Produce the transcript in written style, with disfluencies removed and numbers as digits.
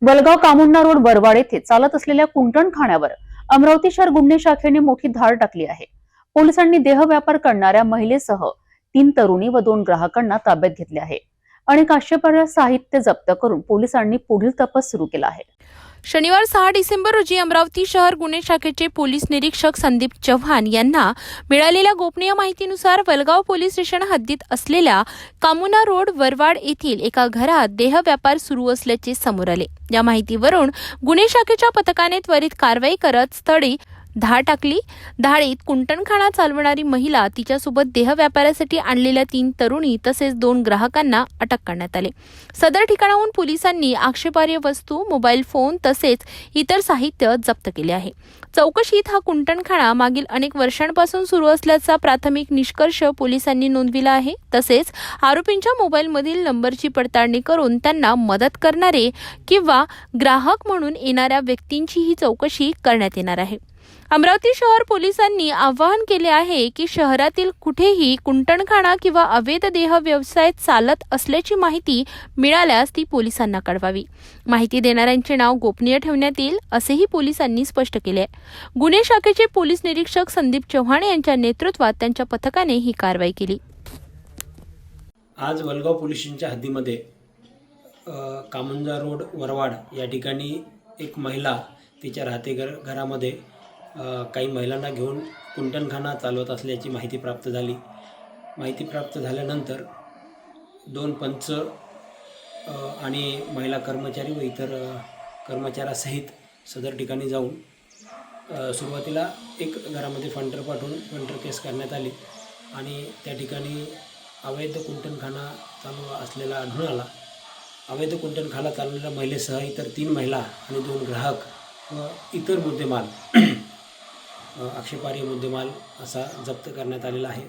Walgaon कामुंडा road वरवाड येथे चालत असलेल्या कुंटणखाण्यावर अमरावती शहर गुन्हे शाखेने मोठी धाड टाकली आहे. पोलिसांनी देह व्यापार करणाऱ्या महिलेसह 3 तरुणी व 2 ग्राहकांना ताब्यात घेतले आहे. अनेक आक्षेपार्ह साहित्य जप्त करून पोलिसांनी पुढील तपास सुरू केला आहे. शनिवार 6 डिसेंबर रोजी अमरावती शहर गुन्हे शाखेचे पोलीस निरीक्षक संदीप चव्हाण यांना मिळालेल्या गोपनीय माहितीनुसार वलगाव पोलीस स्टेशन हद्दीत असलेल्या कामुना रोड वरवाड येथील एका घरात देह व्यापार सुरू असल्याचे समोर आले. या माहितीवरून गुन्हे शाखेच्या पथकाने त्वरित कारवाई करत स्थळी धाड टाकली. धाडीत कुंटणखाना चालवणारी महिला, तिच्यासोबत देह व्यापारासाठी आणलेल्या 3 तरुणी तसेच 2 ग्राहकांना अटक करण्यात आले. सदर ठिकाणाहून पोलिसांनी आक्षेपार्ह वस्तू, मोबाईल फोन तसेच इतर साहित्य जप्त केले आहे. चौकशीत हा कुंटणखाना मागील अनेक वर्षांपासून सुरू असल्याचा प्राथमिक निष्कर्ष पोलिसांनी नोंदविला आहे. तसेच आरोपींच्या मोबाईलमधील नंबरची पडताळणी करून त्यांना मदत करणारे किंवा ग्राहक म्हणून येणाऱ्या व्यक्तींचीही चौकशी करण्यात येणार आहे. अमरावती शहर पोलिसांनी आवाहन केले आहे की शहरातील कुठेही कुंटणखाना किंवा अवैध देह व्यवसाय चालत असल्याची माहिती मिळाल्यास ती पोलिसांना कळवावी. माहिती देणाऱ्यांचे नाव गोपनीय ठेवण्यात येईल असेही पोलिसांनी स्पष्ट केले आहे. गुन्हे शाखेचे पोलीस निरीक्षक संदीप चव्हाण यांच्या नेतृत्वात त्यांच्या पथकाने ही कारवाई केली. आज वलगाव पोलीस स्टेशनच्या हद्दीमध्ये कामुंजा रोड वरवाड या ठिकाणी एक महिला तिच्या राहते घरामध्ये काही महिलांना घेऊन कुंटणखाना चालवत असल्याची माहिती प्राप्त झाली. माहिती प्राप्त झाल्यानंतर 2 पंच आणि महिला कर्मचारी व इतर कर्मचाऱ्यासहित सदर ठिकाणी जाऊन सुरुवातीला एक घरामध्ये फंटर पाठवून फंटर केस करण्यात आली आणि त्या ठिकाणी अवैध कुंटणखाना चालू असलेला आढळून आला. अवैध कुंटणखाना चालवलेल्या महिलेसह इतर 3 महिला आणि 2 ग्राहक व इतर मुद्देमाल आक्षेपार्ह मुद्देमाल असा जप्त करण्यात आलेला आहे.